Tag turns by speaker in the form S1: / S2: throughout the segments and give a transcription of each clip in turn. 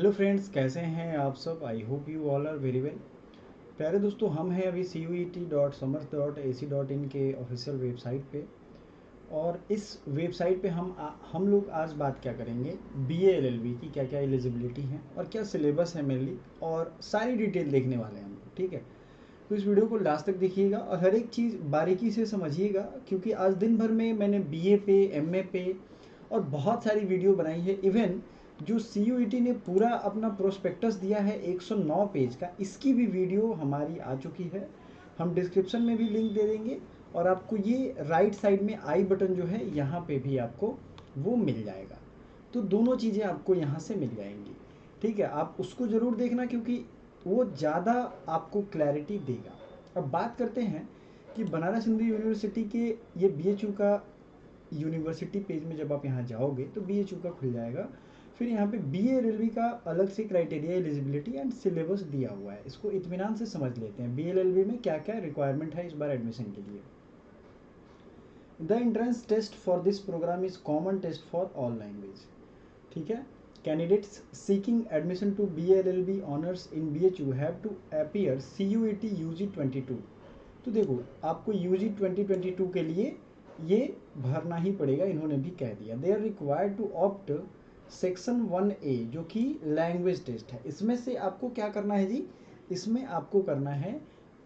S1: Hello friends, कैसे हैं आप सब। I hope you all are very well. प्यारे दोस्तों, हम हैं अभी CUET.समर्थ.ac.in के ऑफिशियल वेबसाइट पे। और इस वेबसाइट पे हम लोग आज बात क्या करेंगे, BA LLB की क्या क्या एलिजिबिलिटी है और क्या सिलेबस है मेनली, और सारी डिटेल देखने वाले हैं हम लोग। ठीक है, तो इस वीडियो को लास्ट तक देखिएगा और हर एक चीज़ बारीकी से समझिएगा, क्योंकि आज दिन भर में मैंने BA पे, MA पे और बहुत सारी वीडियो बनाई है। इवन जो CUET ने पूरा अपना प्रोस्पेक्टस दिया है 109 पेज का, इसकी भी वीडियो हमारी आ चुकी है। हम डिस्क्रिप्शन में भी लिंक दे देंगे और आपको ये राइट साइड में आई बटन जो है यहाँ पे भी आपको वो मिल जाएगा। तो दोनों चीज़ें आपको यहाँ से मिल जाएंगी। ठीक है, आप उसको ज़रूर देखना क्योंकि वो ज़्यादा आपको क्लैरिटी देगा। अब बात करते हैं कि बनारस हिंदू यूनिवर्सिटी के ये BHU का यूनिवर्सिटी पेज में जब आप यहाँ जाओगे तो BHU का खुल जाएगा। फिर यहाँ पे BA LLB का अलग से क्राइटेरिया, एलिजिबिलिटी एंड सिलेबस दिया हुआ है। इसको इत्मीनान से समझ लेते हैं BA LLB में क्या क्या रिक्वायरमेंट है इस बार एडमिशन के लिए। The entrance test for this programme is common test for all language. ठीक है, candidates seeking admission to BA LLB honours in BHU have to appear CUET UG 22। तो देखो, आपको UG 2022 के लिए ये भरना ही पड़ेगा, इन्होंने भी कह दिया। They are required to opt section 1A जो कि लैंग्वेज टेस्ट है। इसमें से आपको क्या करना है जी, इसमें आपको करना है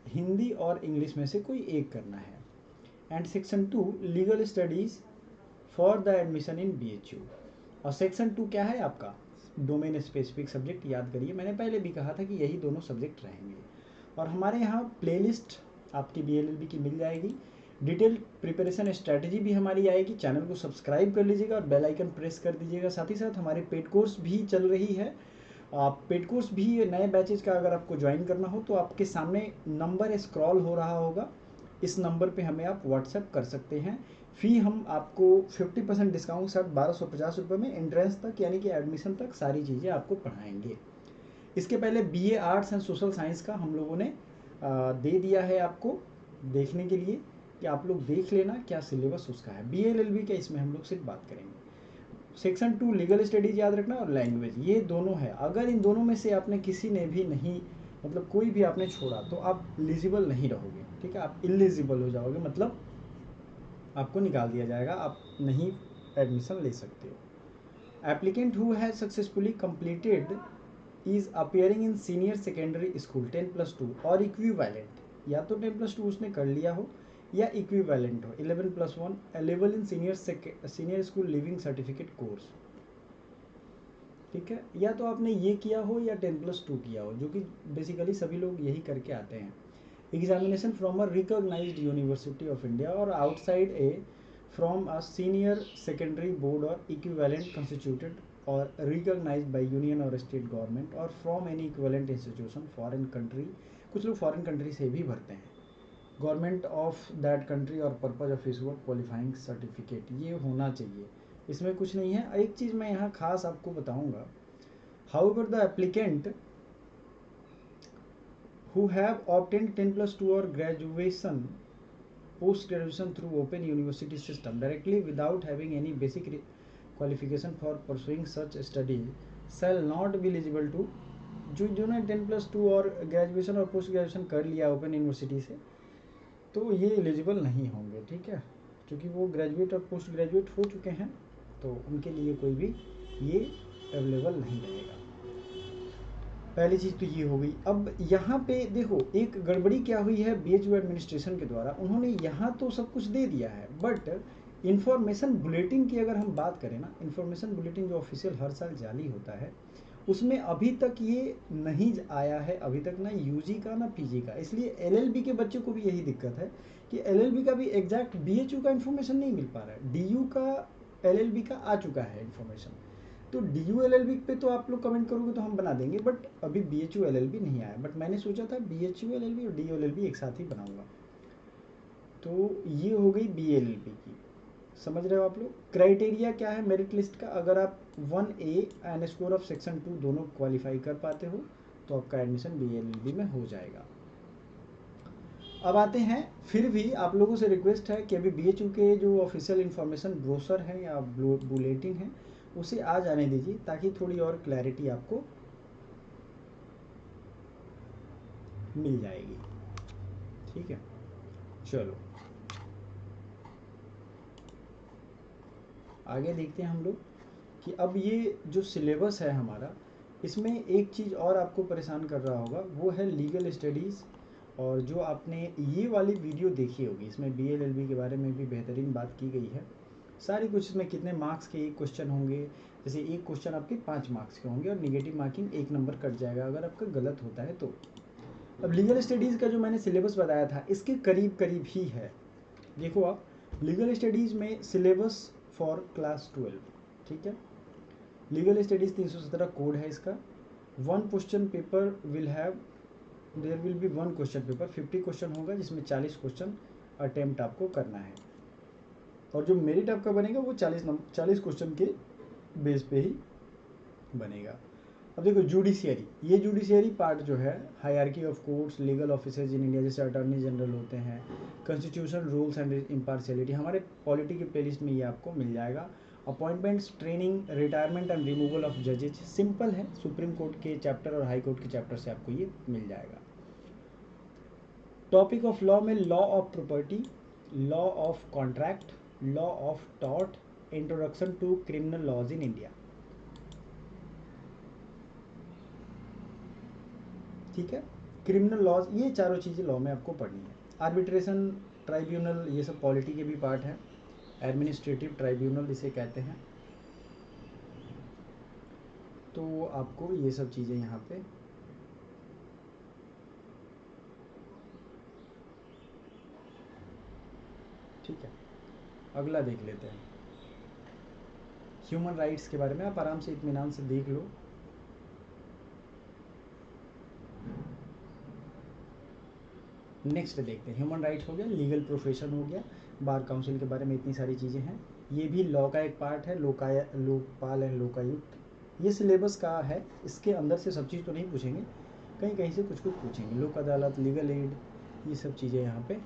S1: हिंदी और इंग्लिश में से कोई एक करना है। And section 2 legal studies for the admission in BHU। और सेक्शन 2 क्या है आपका, डोमेन स्पेसिफिक सब्जेक्ट। याद करिए, मैंने पहले भी कहा था कि यही दोनों सब्जेक्ट रहेंगे। और हमारे यहाँ प्लेलिस्ट आपकी BA LLB की मिल जाएगी। डिटेल प्रिपरेशन स्ट्रैटेजी भी हमारी आएगी। चैनल को सब्सक्राइब कर लीजिएगा और बेल आइकन प्रेस कर दीजिएगा। साथ ही साथ हमारे पेड कोर्स भी चल रही है। आप पेड कोर्स भी नए बैचेज का अगर आपको ज्वाइन करना हो तो आपके सामने नंबर स्क्रॉल हो रहा होगा, इस नंबर पे हमें आप व्हाट्सएप कर सकते हैं। फ़ी हम आपको 50% डिस्काउंट साथ 1250 रुपये में एंट्रेंस तक यानी कि एडमिशन तक सारी चीज़ें आपको पढ़ाएंगे। इसके पहले BA arts and social science का हम लोगों ने दे दिया है आपको देखने के लिए, कि आप लोग देख लेना क्या सिलेबस उसका है। BA LLB का इसमें हम लोग सिर्फ बात करेंगे। सेक्शन 2 लीगल स्टडीज याद रखना और लैंग्वेज, ये दोनों है। अगर इन दोनों में से आपने किसी ने भी नहीं, मतलब कोई भी आपने छोड़ा तो आप एलिजिबल नहीं रहोगे। ठीक है, आप इलिजिबल हो जाओगे, मतलब आपको निकाल दिया जाएगा, आप नहीं एडमिशन ले सकते हो। Applicant who has successfully completed is appearing in senior secondary school 10+2 और इक्विवेलेंट, या तो 10+2 उसने कर लिया हो या इक्विवेलेंट हो 11+1 level in senior school leaving certificate course. ठीक है, या तो आपने ये किया हो या 10+2 किया हो, जो कि बेसिकली सभी लोग यही करके आते हैं। Examination from a recognised university of India और outside a from a senior secondary board और इक्विवेलेंट कंस्टिट्यूटेड और रिकॉग्नाइज्ड बाय यूनियन और स्टेट गवर्नमेंट और from any equivalent institution foreign country. कुछ लोग फॉरेन कंट्री से भी भरते हैं। गवर्नमेंट ऑफ दैट कंट्री और purpose of issue of qualifying certificate, ये होना चाहिए, इसमें कुछ नहीं है। एक चीज़ मैं यहाँ खास आपको बताऊँगा, however the applicant who have obtained 10+2 or graduation, post graduation through open university system directly without having any basic qualification for pursuing such study shall not be eligible to। जो ने 10+2 और ग्रेजुएशन और पोस्ट ग्रेजुएशन कर लिया open university से, तो ये eligible नहीं होंगे। ठीक है, क्योंकि वो ग्रेजुएट और पोस्ट ग्रेजुएट हो चुके हैं, तो उनके लिए कोई भी ये अवेलेबल नहीं रहेगा। पहली चीज़ तो ये हो गई। अब यहाँ पे देखो, एक गड़बड़ी क्या हुई है BHU एडमिनिस्ट्रेशन के द्वारा, उन्होंने यहाँ तो सब कुछ दे दिया है, बट इन्फॉर्मेशन बुलेटिन की अगर हम बात करें ना, इन्फॉर्मेशन बुलेटिन जो ऑफिशियल हर साल जारी होता है, उसमें अभी तक ये नहीं आया है, अभी तक ना UG का ना PG का। इसलिए LLB के बच्चों को भी यही दिक्कत है कि LLB का भी एग्जैक्ट BHU का इन्फॉर्मेशन नहीं मिल पा रहा है। DU का LLB का आ चुका है इन्फॉर्मेशन, तो DU LLB पे तो आप लोग कमेंट करोगे तो हम बना देंगे, बट अभी BHU LLB नहीं आया। बट मैंने सोचा था BHU LLB और DU LLB एक साथ ही बनाऊंगा। तो ये हो गई BA LLB की, समझ रहे हो आप लोग। क्राइटेरिया क्या है मेरिट लिस्ट का, अगर आप 1A and score of section 2 दोनों क्वालिफाई कर पाते हो तो आपका एडमिशन BA LLB में हो जाएगा। अब आते हैं, फिर भी आप लोगों से रिक्वेस्ट है कि अभी BHU के जो ऑफिशियल इन्फॉर्मेशन ब्रोशर है या बुलेटिन है उसे आ जाने दीजिए, ताकि थोड़ी और क्लैरिटी आपको मिल जाएगी। ठीक है, चलो आगे देखते हैं हम लोग कि अब ये जो सिलेबस है हमारा, इसमें एक चीज़ और आपको परेशान कर रहा होगा, वो है लीगल स्टडीज़। और जो आपने ये वाली वीडियो देखी होगी, इसमें BLLB के बारे में भी बेहतरीन बात की गई है। सारी कुछ इसमें कितने मार्क्स के एक क्वेश्चन होंगे, जैसे एक क्वेश्चन आपके 5 मार्क्स के होंगे और निगेटिव मार्किंग 1 नंबर कट जाएगा अगर आपका गलत होता है तो। अब लीगल स्टडीज़ का जो मैंने सिलेबस बताया था, इसके करीब करीब ही है। देखो आप, लीगल स्टडीज़ में सिलेबस फॉर क्लास 12, ठीक है। लीगल स्टडीज़ 317 कोड है इसका। One question paper will have, there will be one question paper, 50 question होगा जिसमें 40 क्वेश्चन अटेम्प्ट आपको करना है। और जो मेरिट आपका बनेगा वो 40 क्वेश्चन के बेस पे ही बनेगा। अब देखो जुडिशियरी, ये जुडिशियरी पार्ट जो है, hierarchy of courts, legal officers in India, जैसे अटॉर्नी जनरल होते हैं, कॉन्स्टिट्यूशन, रूल्स एंड इम्पार्शियलिटी, हमारे पॉलिटी के प्लेलिस्ट में ये आपको मिल जाएगा। Appointments, training, retirement and removal of जजेज, सिंपल है, सुप्रीम कोर्ट के चैप्टर और हाई कोर्ट के चैप्टर से आपको ये मिल जाएगा। टॉपिक ऑफ लॉ में law of property, law of contract, law of tort, introduction to criminal laws in India. ठीक है, क्रिमिनल लॉज, ये चारों चीज़ें लॉ में आपको पढ़नी है। आर्बिट्रेशन ट्राइब्यूनल, ये सब पॉलिटी के भी पार्ट है। एडमिनिस्ट्रेटिव ट्राइब्यूनल इसे कहते हैं। तो आपको ये सब चीज़ें यहाँ पे ठीक है। अगला देख लेते हैं, ह्यूमन राइट्स के बारे में आप आराम से इत्मीनान से देख लो। नेक्स्ट देखते हैं, ह्यूमन राइट्स हो गया, लीगल प्रोफेशन हो गया, बार काउंसिल के बारे में इतनी सारी चीज़ें हैं। ये भी लॉ का एक पार्ट है, लोकपाल एंड लोकायुक्त। ये सिलेबस का है, इसके अंदर से सब चीज़ तो नहीं पूछेंगे, कहीं कहीं से कुछ कुछ पूछेंगे। लोक अदालत, लीगल एड, ये सब चीज़ें यहाँ पे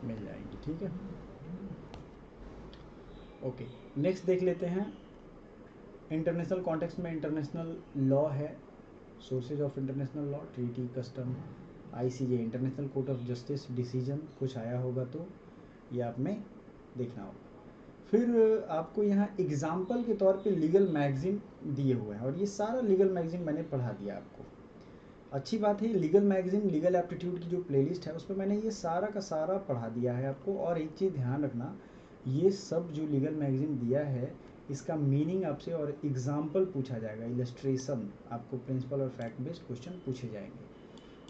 S1: मिल जाएंगी। ठीक है, ओके। नेक्स्ट देख लेते हैं, इंटरनेशनल कॉन्टेक्स्ट में इंटरनेशनल लॉ है, sources of international law, treaty, custom, ICJ, international court of justice, decision कुछ आया होगा तो ये आप में देखना होगा। फिर आपको यहाँ एग्जाम्पल के तौर पे लीगल मैगजीन दिए हुए हैं, और ये सारा लीगल मैगजीन मैंने पढ़ा दिया आपको। अच्छी बात है, लीगल मैगजीन, लीगल एप्टीट्यूड की जो प्लेलिस्ट है उसमें मैंने ये सारा का सारा पढ़ा दिया है आपको। और एक चीज़ ध्यान रखना, ये सब जो लीगल मैगजीन दिया है, इसका मीनिंग आपसे और एग्जाम्पल पूछा जाएगा, इलस्ट्रेशन, आपको प्रिंसिपल और फैक्ट बेस्ड क्वेश्चन पूछे जाएंगे।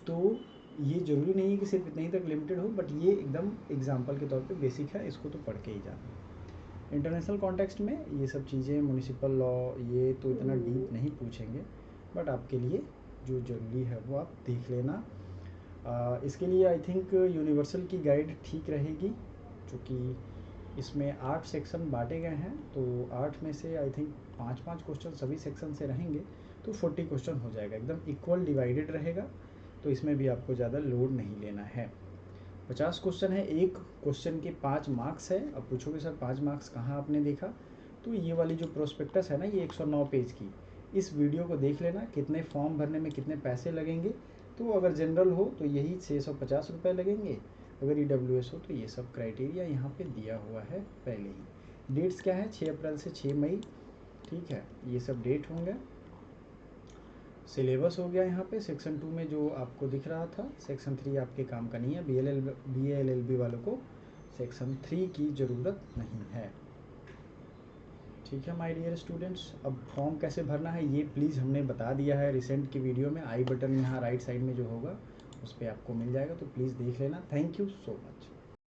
S1: तो ये ज़रूरी नहीं है कि सिर्फ इतने ही तक लिमिटेड हो, बट ये एकदम एग्जाम्पल के तौर पे बेसिक है, इसको तो पढ़ के ही जाना। इंटरनेशनल कॉन्टेक्स्ट में ये सब चीज़ें, म्यूनिसिपल लॉ, ये तो इतना डीप नहीं पूछेंगे, बट आपके लिए जो ज़रूरी है वो आप देख लेना। इसके लिए आई थिंक यूनिवर्सल की गाइड ठीक रहेगी, क्योंकि इसमें 8 सेक्शन बांटे गए हैं। तो 8 में से आई थिंक 5-5 क्वेश्चन सभी सेक्शन से रहेंगे, तो 40 क्वेश्चन हो जाएगा, एकदम इक्वल डिवाइडेड रहेगा। तो इसमें भी आपको ज़्यादा लोड नहीं लेना है। 50 क्वेश्चन है, एक क्वेश्चन के 5 मार्क्स है। अब पूछोगे सर 5 मार्क्स कहाँ आपने देखा, तो ये वाली जो प्रोस्पेक्टस है ना, ये 109 पेज की, इस वीडियो को देख लेना, कितने फॉर्म भरने में कितने पैसे लगेंगे। तो अगर जनरल हो तो यही 650 रुपये लगेंगे, अगर EWS हो तो ये सब क्राइटेरिया यहाँ पे दिया हुआ है पहले ही। डेट्स क्या है, 6 अप्रैल से 6 मई, ठीक है, ये सब डेट होंगे। सिलेबस हो गया यहाँ पे, सेक्शन 2 में जो आपको दिख रहा था, सेक्शन 3 आपके काम का नहीं है। BA-LLB वालों को सेक्शन 3 की ज़रूरत नहीं है। ठीक है माय डियर स्टूडेंट्स, अब फॉर्म कैसे भरना है ये प्लीज़ हमने बता दिया है रिसेंट की वीडियो में। आई बटन यहाँ राइट साइड में जो होगा उस पर आपको मिल जाएगा, तो प्लीज़ देख लेना। Thank you so much.